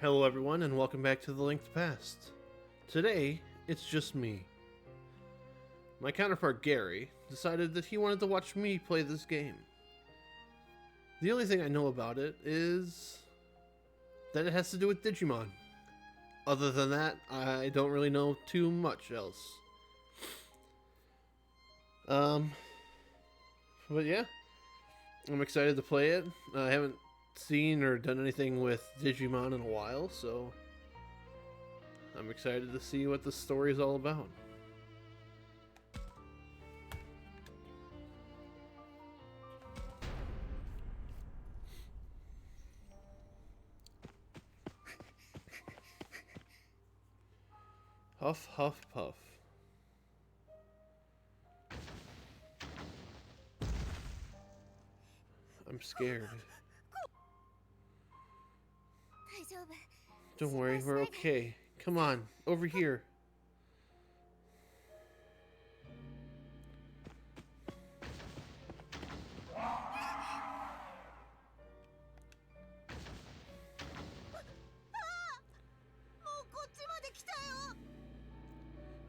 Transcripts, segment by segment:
Hello everyone and welcome back to The Linked Past. Today, it's just me. My counterpart Gary decided that he wanted to watch me play this game. The only thing I know about it is that it has to do with Digimon. Other than that, I don't really know too much else. But yeah, I'm excited to play it. I haven't seen or done anything with Digimon in a while, so I'm excited to see what the story is all about. Huff, huff, puff. I'm scared. Don't worry, we're okay. Come on, over here.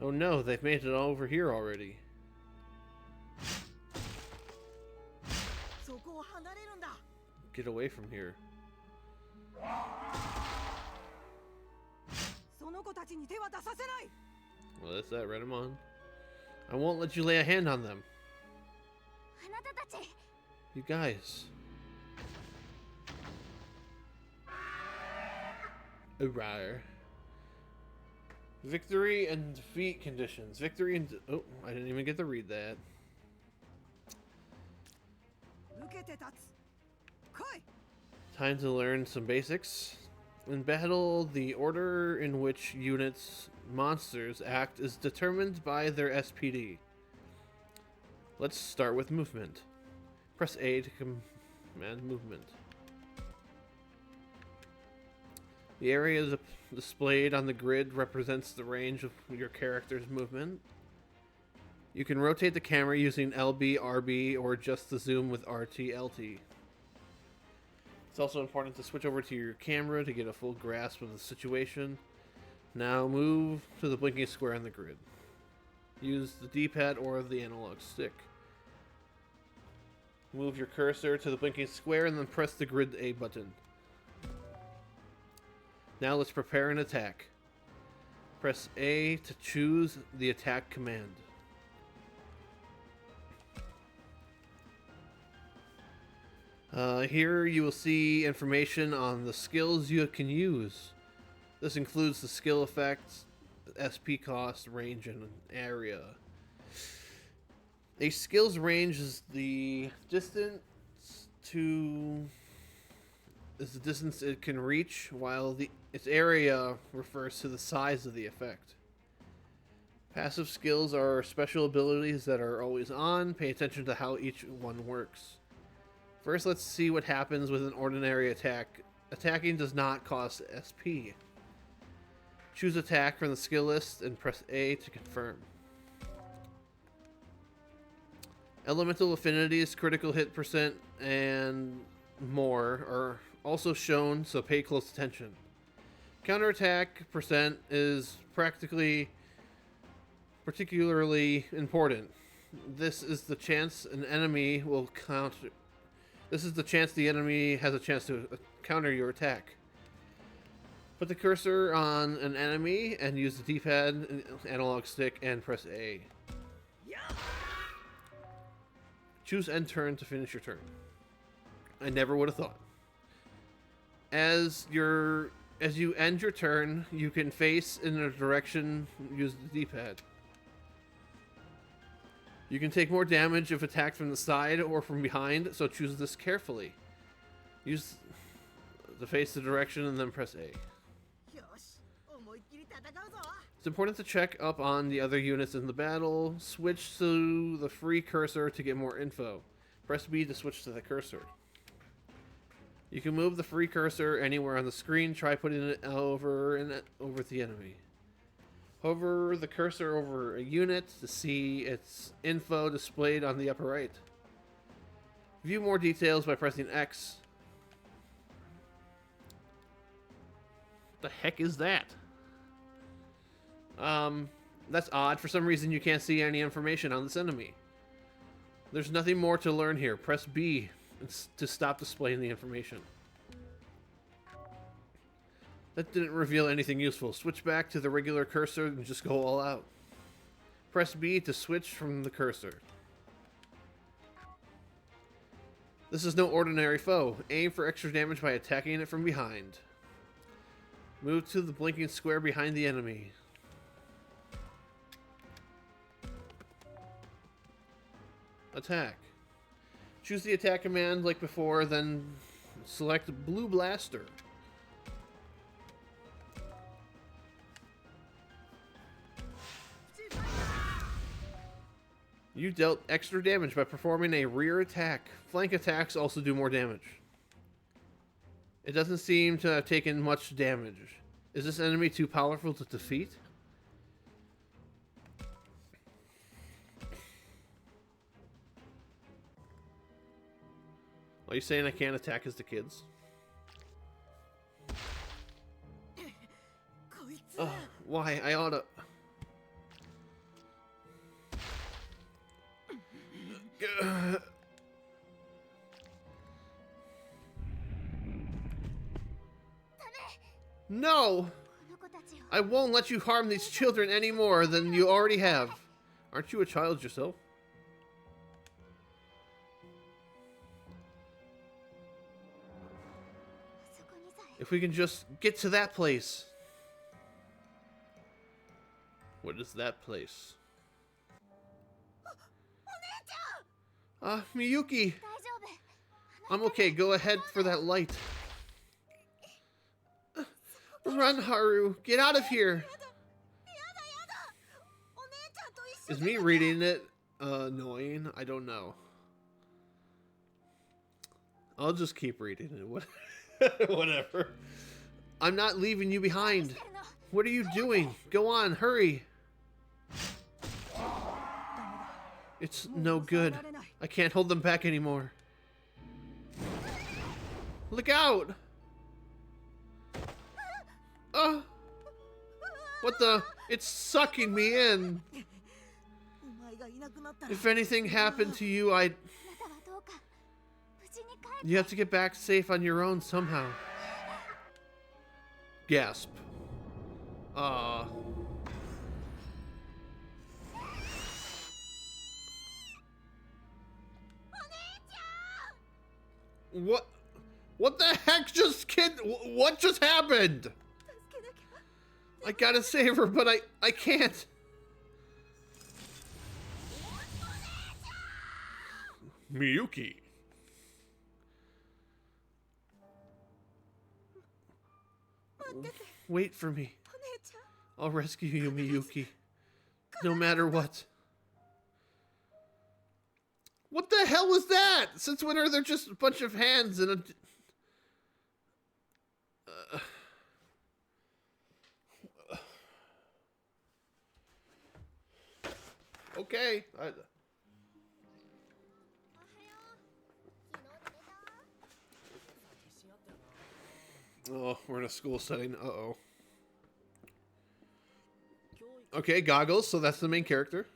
Oh no, they've made it all over here already. Get away from here. Well, that's that, Renamon. I won't let you lay a hand on them. You guys. Alright. Victory and defeat conditions. Victory and... Oh, I didn't even get to read that. Time to learn some basics. In battle, the order in which units, monsters, act is determined by their SPD. Let's start with movement. Press A to command movement. The area displayed on the grid represents the range of your character's movement. You can rotate the camera using LB, RB, or adjust the zoom with RT, LT. It's also important to switch over to your camera to get a full grasp of the situation. Now move to the blinking square on the grid. Use the D-pad or the analog stick. Move your cursor to the blinking square and then press the grid A button. Now let's prepare an attack. Press A to choose the attack command. Here you will see information on the skills you can use. This includes the skill effects, SP cost, range, and area. A skill's range is the distance it can reach, while its area refers to the size of the effect. Passive skills are special abilities that are always on. Pay attention to how each one works. First, let's see what happens with an ordinary attack. Attacking does not cost SP. Choose attack from the skill list and press A to confirm. Elemental affinities, critical hit percent, and more are also shown, so pay close attention. Counterattack percent is particularly important. This is the chance the enemy has a chance to counter your attack. Put the cursor on an enemy and use the D-pad, analog stick, and press A. Choose end turn to finish your turn. I never would have thought. As you end your turn, you can face in a direction, use the D-pad. You can take more damage if attacked from the side or from behind, so choose this carefully. Use the face the direction and then press A. It's important to check up on the other units in the battle. Switch to the free cursor to get more info. Press B to switch to the cursor. You can move the free cursor anywhere on the screen. Try putting it over the enemy. Hover the cursor over a unit to see its info displayed on the upper right. View more details by pressing X. The heck is that? That's odd. For some reason, you can't see any information on this enemy. There's nothing more to learn here. Press B to stop displaying the information. That didn't reveal anything useful. Switch back to the regular cursor and just go all out. Press B to switch from the cursor. This is no ordinary foe. Aim for extra damage by attacking it from behind. Move to the blinking square behind the enemy. Attack. Choose the attack command like before, then select Blue Blaster. You dealt extra damage by performing a rear attack. Flank attacks also do more damage. It doesn't seem to have taken much damage. Is this enemy too powerful to defeat? Are you saying I can't attack as the kids? Why? I oughta... No! I won't let you harm these children any more than you already have. Aren't you a child yourself? If we can just get to that place. What is that place? Miyuki! I'm okay, go ahead for that light. Run, Haru! Get out of here! Is me reading it annoying? I don't know. I'll just keep reading it. Whatever. I'm not leaving you behind. What are you doing? Go on, hurry! It's no good. I can't hold them back anymore. Look out! What the? It's sucking me in. If anything happened to you, You have to get back safe on your own somehow. Gasp. What the heck what just happened? I gotta save her, but I can't. Miyuki. Wait for me. I'll rescue you, Miyuki. No matter what. What the hell was that? Since when are there just a bunch of hands and a... Okay. Oh, we're in a school setting. Uh-oh. Okay, goggles, so that's the main character.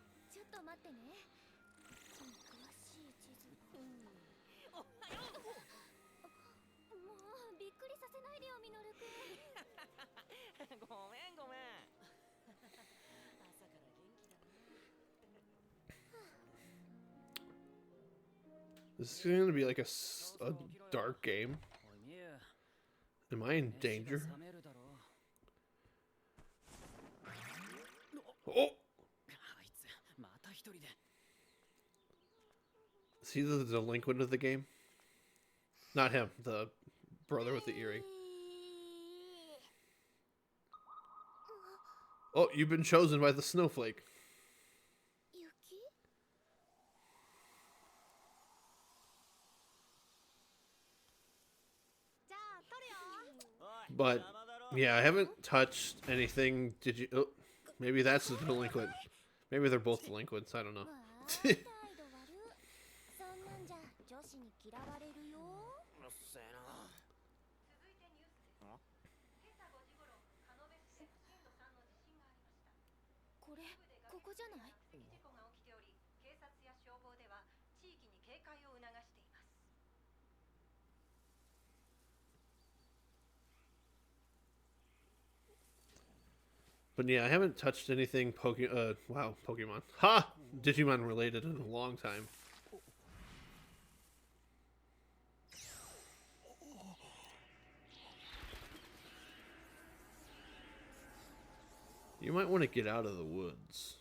This is going to be like a dark game. Am I in danger? Oh! Is he the delinquent of the game? Not him, the brother with the earring. Oh, you've been chosen by the snowflake. But, yeah, I haven't touched anything. Did you? Oh, maybe that's the delinquent. Maybe they're both delinquents. I don't know. But yeah, I haven't touched anything Pokemon. Ha! Digimon related in a long time. You might want to get out of the woods.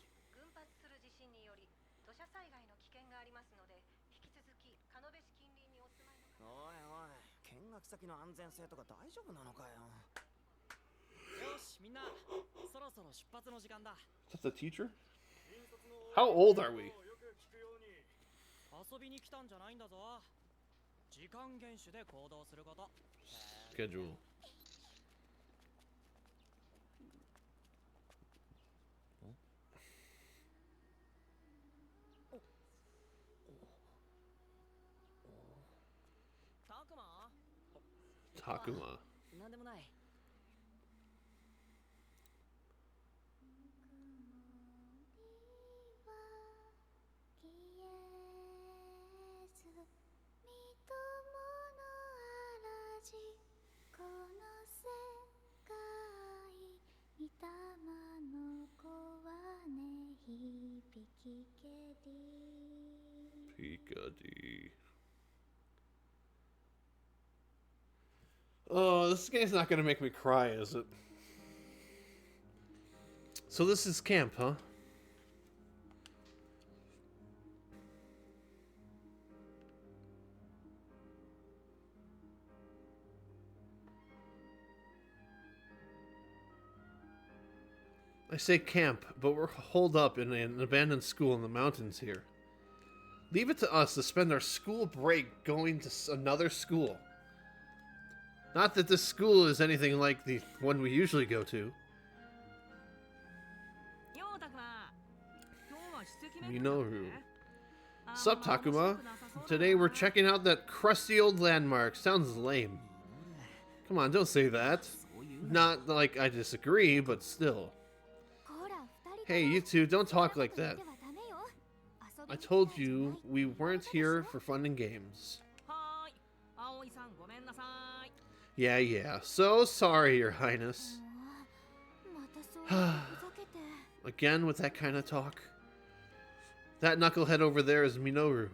That's the teacher? How old are we? Schedule. Takuma. Pika-D. Oh, this game's not gonna make me cry, is it? So this is camp, huh? I say camp, but we're holed up in an abandoned school in the mountains here. Leave it to us to spend our school break going to another school. Not that this school is anything like the one we usually go to. Minoru. Sup, Takuma? Today we're checking out that crusty old landmark. Sounds lame. Come on, don't say that. Not like I disagree, but still. Hey, you two, don't talk like that. I told you we weren't here for fun and games. Yeah. So sorry, Your Highness. Again with that kind of talk. That knucklehead over there is Minoru.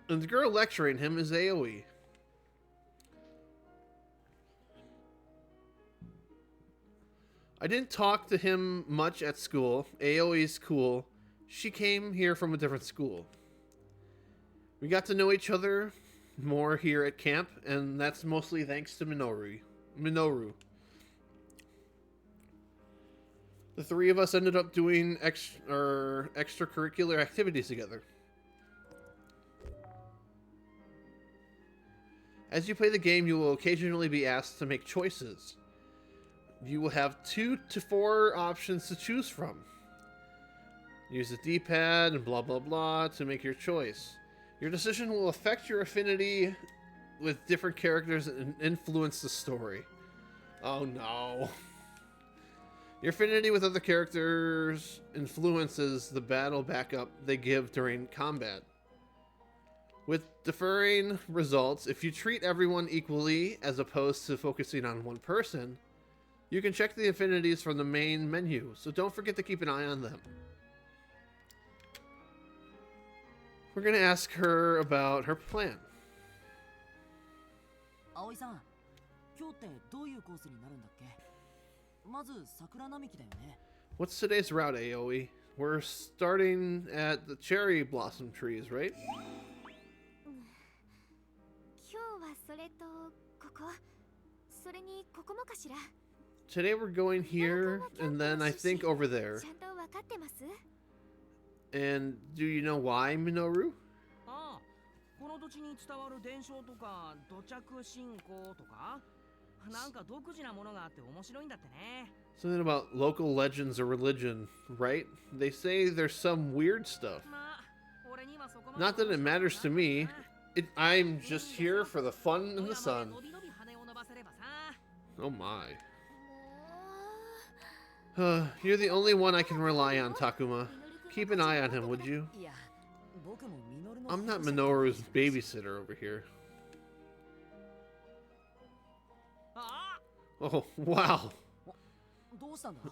And the girl lecturing him is Aoi. I didn't talk to him much at school. Aoi's cool. She came here from a different school. We got to know each other more here at camp, and that's mostly thanks to Minoru. The three of us ended up doing extracurricular activities together. As you play the game, you will occasionally be asked to make choices. You will have 2 to 4 options to choose from. Use the D-pad and blah blah blah to make your choice. Your decision will affect your affinity with different characters and influence the story. Oh no. Your affinity with other characters influences the battle backup they give during combat. With differing results, if you treat everyone equally as opposed to focusing on one person, you can check the affinities from the main menu, so don't forget to keep an eye on them. We're going to ask her about her plan. Aoi-san, what's today's route, Aoi? We're starting at the cherry blossom trees, right? Today we're going here, and then I think over there. And do you know why, Minoru? Something about local legends or religion, right? They say there's some weird stuff. Not that it matters to me. I'm just here for the fun and the sun. Oh my. You're the only one I can rely on, Takuma. Keep an eye on him, would you? I'm not Minoru's babysitter over here.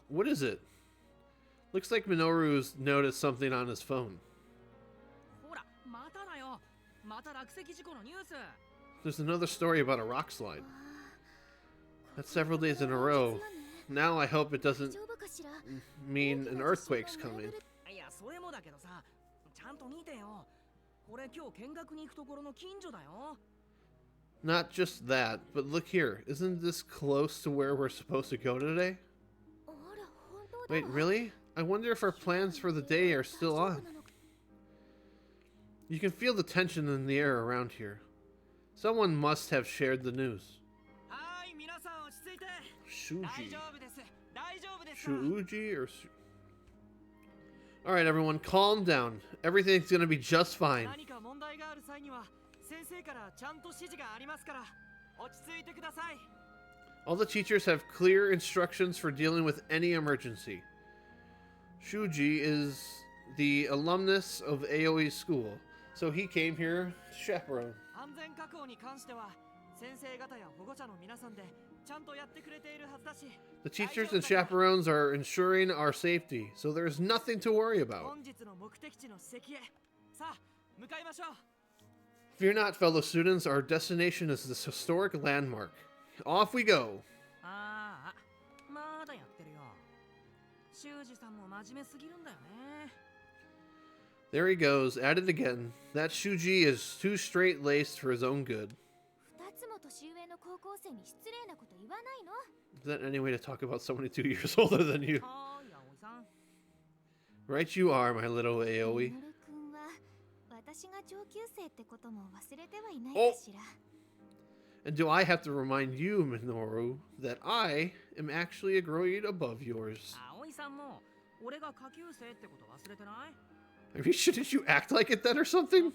What is it? Looks like Minoru's noticed something on his phone. There's another story about a rock slide. That's several days in a row. Now I hope it doesn't mean an earthquake's coming. Not just that, but look here. Isn't this close to where we're supposed to go today? Wait, really? I wonder if our plans for the day are still on. You can feel the tension in the air around here. Someone must have shared the news. Shuji. Shuji or Alright everyone, calm down. Everything's gonna be just fine. All the teachers have clear instructions for dealing with any emergency. Shuji is the alumnus of Aoi's school, so he came here to chaperone. The teachers and chaperones are ensuring our safety, so there's nothing to worry about. Fear not, fellow students, our destination is this historic landmark. Off we go! There he goes, at it again. That Shuji is too straight-laced for his own good. Is that any way to talk about somebody 2 years older than you? Right you are, my little Aoi. Oh! And do I have to remind you, Minoru, that I am actually a grade above yours? I mean, shouldn't you act like it then or something?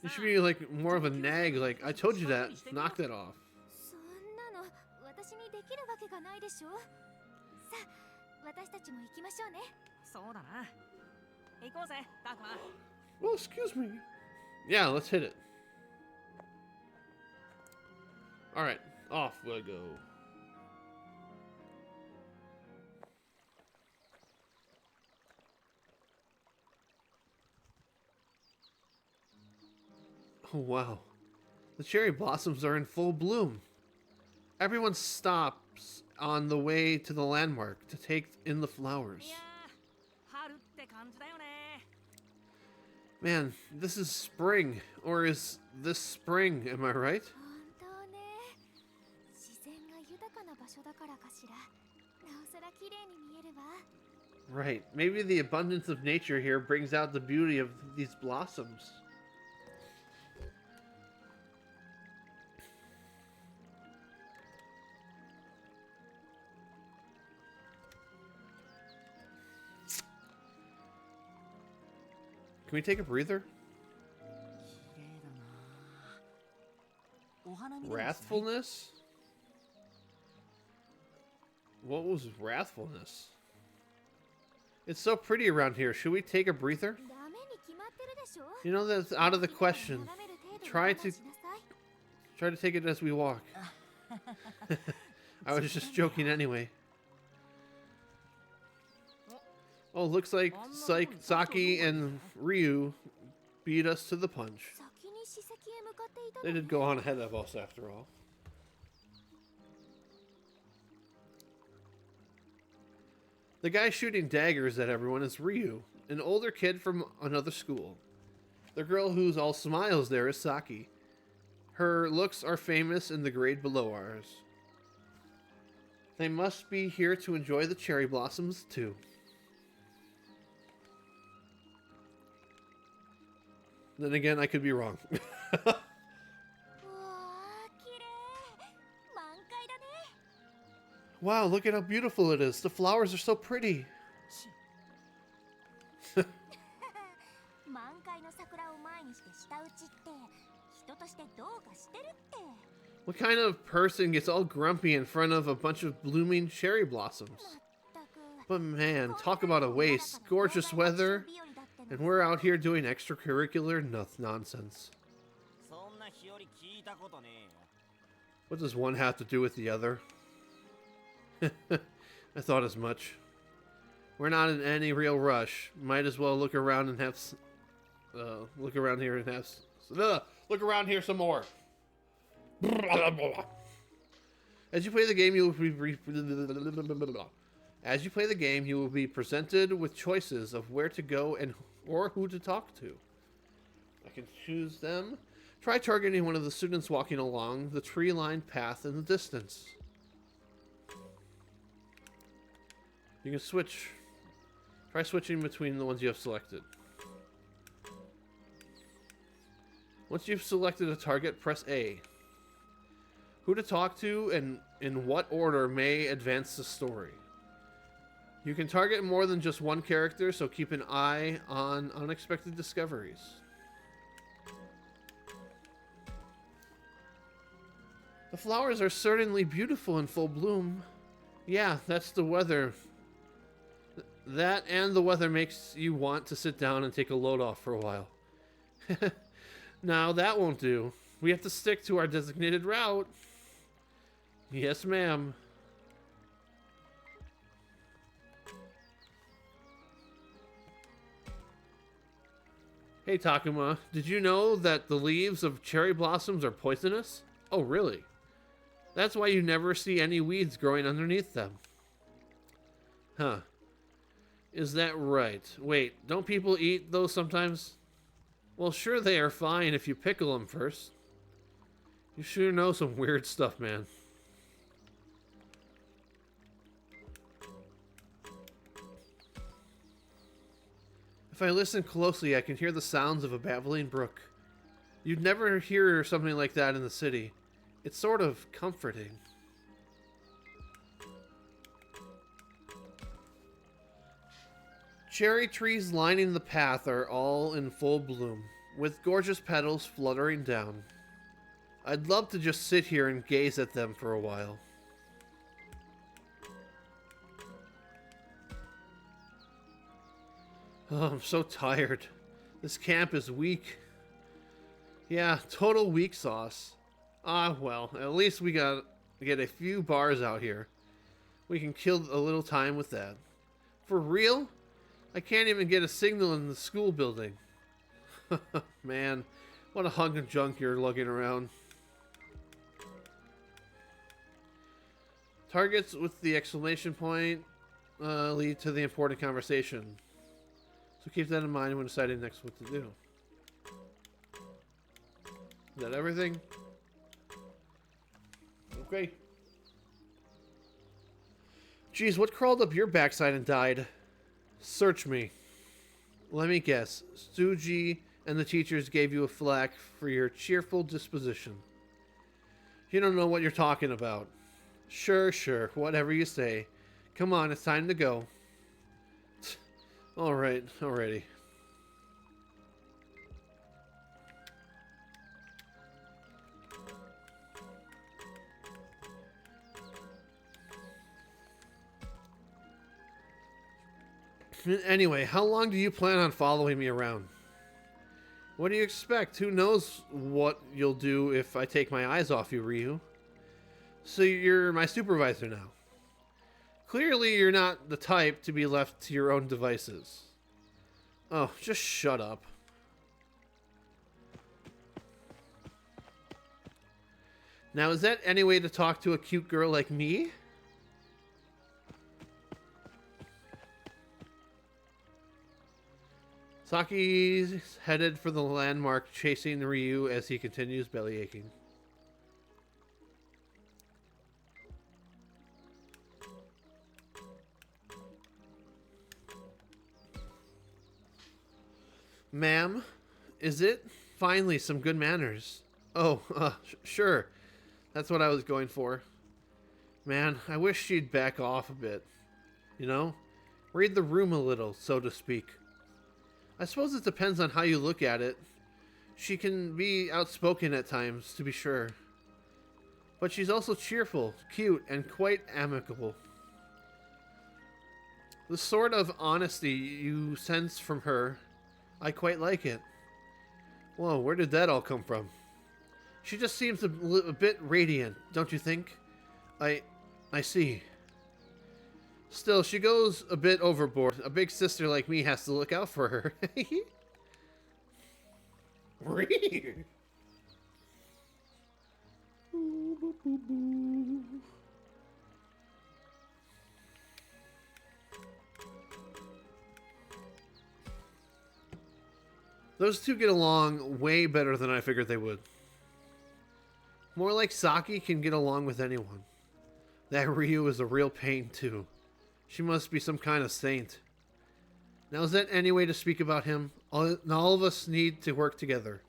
You should be like more of a nag, like, I told you that, knock that off. Well, excuse me. Yeah, let's hit it. Alright, off we go. Oh wow. The cherry blossoms are in full bloom. Everyone stops on the way to the landmark to take in the flowers. Man, this is spring. Or is this spring, am I right? Right. Maybe the abundance of nature here brings out the beauty of these blossoms. Can we take a breather? Wrathfulness? What was wrathfulness? It's so pretty around here. Should we take a breather? You know that's out of the question. Try to take it as we walk. I was just joking anyway. Oh, looks like Saki and Ryu beat us to the punch. They did go on ahead of us after all. The guy shooting daggers at everyone is Ryu, an older kid from another school. The girl who's all smiles there is Saki. Her looks are famous in the grade below ours. They must be here to enjoy the cherry blossoms too. Then again, I could be wrong. Wow, look at how beautiful it is. The flowers are so pretty. What kind of person gets all grumpy in front of a bunch of blooming cherry blossoms? But man, talk about a waste. Gorgeous weather. And we're out here doing extracurricular nonsense. What does one have to do with the other? I thought as much. We're not in any real rush. Might as well look around and have... look around here and have... look around here some more. As you play the game, you will be presented with choices of where to go and or who to talk to. I can choose them. Try targeting one of the students walking along the tree-lined path in the distance. You can switch. Try switching between the ones you have selected. Once you've selected a target, press A. Who to talk to and in what order may advance the story. You can target more than just one character, so keep an eye on unexpected discoveries. The flowers are certainly beautiful in full bloom. Yeah, that's the weather. That and the weather makes you want to sit down and take a load off for a while. Now, that won't do. We have to stick to our designated route. Yes, ma'am. Hey, Takuma, did you know that the leaves of cherry blossoms are poisonous? Oh, really? That's why you never see any weeds growing underneath them. Huh. Is that right? Wait, don't people eat those sometimes? Well, sure they are fine if you pickle them first. You sure know some weird stuff, man. If I listen closely, I can hear the sounds of a babbling brook. You'd never hear something like that in the city. It's sort of comforting. Cherry trees lining the path are all in full bloom, with gorgeous petals fluttering down. I'd love to just sit here and gaze at them for a while. Oh, I'm so tired. This camp is weak. Yeah, total weak sauce. Ah, well, at least we got to get a few bars out here. We can kill a little time with that. For real? I can't even get a signal in the school building. Man, what a hunk of junk you're lugging around. Targets with the exclamation point lead to the important conversation. So keep that in mind when deciding next what to do. Is that everything? Okay. Geez, what crawled up your backside and died? Search me. Let me guess. Suji and the teachers gave you a flack for your cheerful disposition. You don't know what you're talking about. Sure, whatever you say. Come on, it's time to go. Alright, already. Anyway, how long do you plan on following me around? What do you expect? Who knows what you'll do if I take my eyes off you, Ryu? So you're my supervisor now. Clearly you're not the type to be left to your own devices. Oh, just shut up. Now, is that any way to talk to a cute girl like me? Saki's headed for the landmark, chasing Ryu as he continues bellyaching. Ma'am, is it? Finally, some good manners. Oh, sure. That's what I was going for. Man, I wish she'd back off a bit. You know? Read the room a little, so to speak. I suppose it depends on how you look at it. She can be outspoken at times, to be sure. But she's also cheerful, cute, and quite amicable. The sort of honesty you sense from her, I quite like it. Whoa, where did that all come from? She just seems a bit radiant, don't you think? I see. Still, she goes a bit overboard. A big sister like me has to look out for her. Weird. Those two get along way better than I figured they would. More like Saki can get along with anyone. That Ryu is a real pain, too. She must be some kind of saint. Now, is that any way to speak about him? All of us need to work together.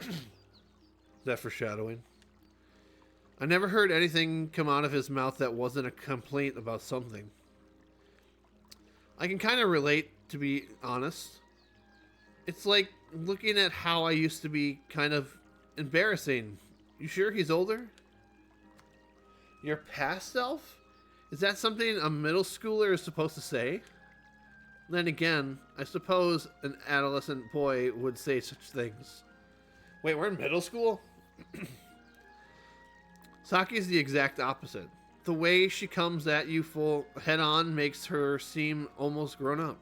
Is that foreshadowing? I never heard anything come out of his mouth that wasn't a complaint about something. I can kind of relate, to be honest. It's like looking at how I used to be kind of embarrassing. You sure he's older? Your past self? Is that something a middle schooler is supposed to say? Then again, I suppose an adolescent boy would say such things. Wait, we're in middle school? Saki's the exact opposite. The way she comes at you full head on makes her seem almost grown up.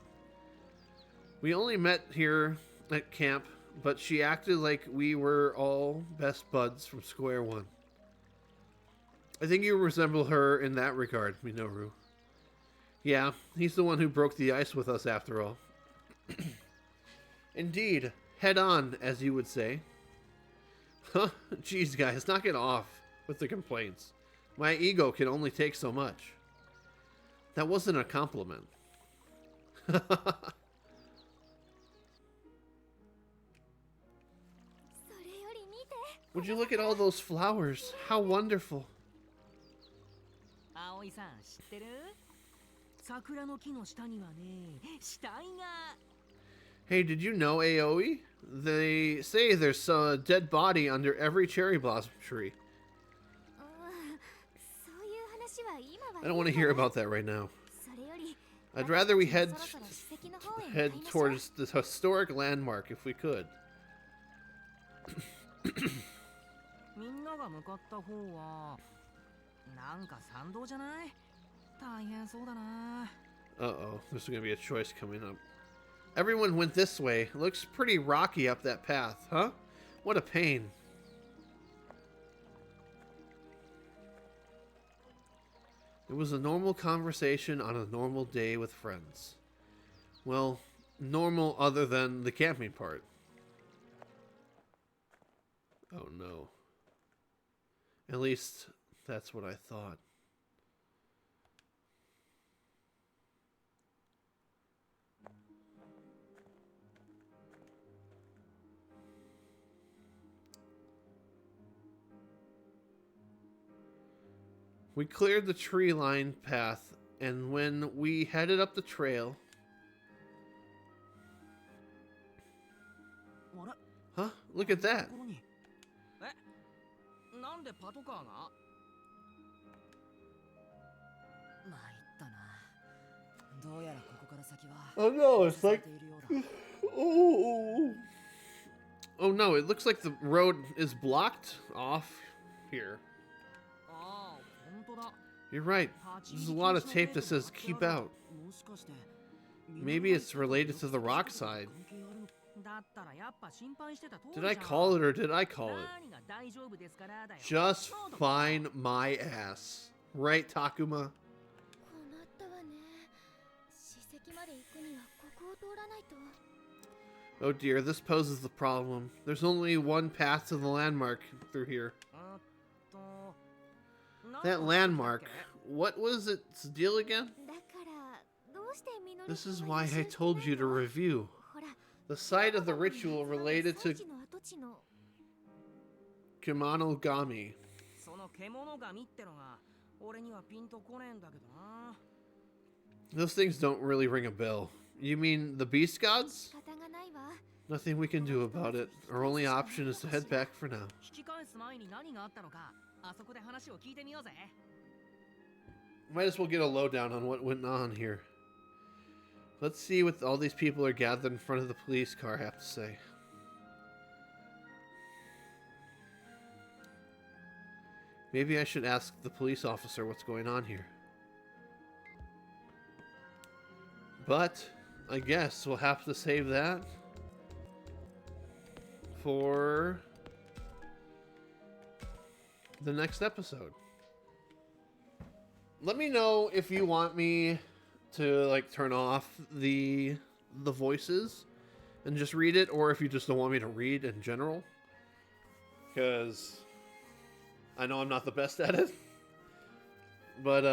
We only met here at camp, but she acted like we were all best buds from square one. I think you resemble her in that regard, Minoru. Yeah, he's the one who broke the ice with us after all. Indeed, head on, as you would say. Huh? Jeez, guys, knock it off with the complaints. My ego can only take so much. That wasn't a compliment. Would you look at all those flowers? How wonderful. Hey, did you know, Aoi? They say there's a dead body under every cherry blossom tree. I don't want to hear about that right now. I'd rather we head towards this historic landmark if we could. Uh-oh, there's gonna be a choice coming up. Everyone went this way. It looks pretty rocky up that path, huh? What a pain. It was a normal conversation on a normal day with friends. Well, normal other than the camping part. Oh no. At least, that's what I thought. We cleared the tree-lined path, and when we headed up the trail... Huh? Look at that! Oh no, it's like... Oh. Oh no, it looks like the road is blocked off here. You're right. There's a lot of tape that says keep out. Maybe it's related to the rock side. Did I call it or did I call it? Just fine my ass. Right, Takuma? Oh dear, this poses the problem. There's only one path to the landmark through here. That landmark, what was its deal again? This is why I told you to review. The site of the ritual related to Kemonogami. Those things don't really ring a bell. You mean the beast gods? Nothing we can do about it. Our only option is to head back for now. Might as well get a lowdown on what went on here. Let's see what all these people are gathered in front of the police car have to say. Maybe I should ask the police officer what's going on here. But I guess we'll have to save that for the next episode. Let me know if you want me to like turn off the voices and just read it, or if you just don't want me to read in general, because I know I'm not the best at it. But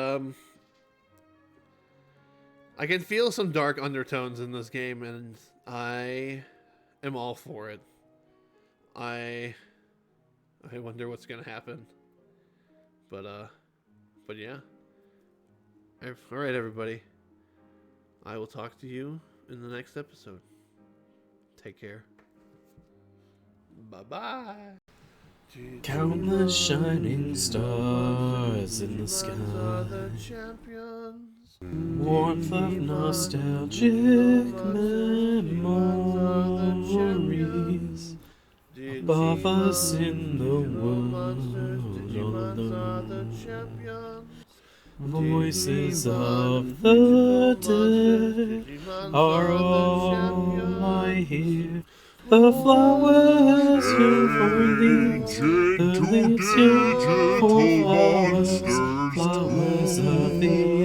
I can feel some dark undertones in this game, and I am all for it. I wonder what's gonna happen. But yeah. All right, everybody. I will talk to you in the next episode. Take care. Bye-bye. Count the shining stars in the sky. Warmth of nostalgic memories. Above us in the world alone. Voices of the dead are all I hear. The flowers here for leaves, the leaves here for flowers, flowers of the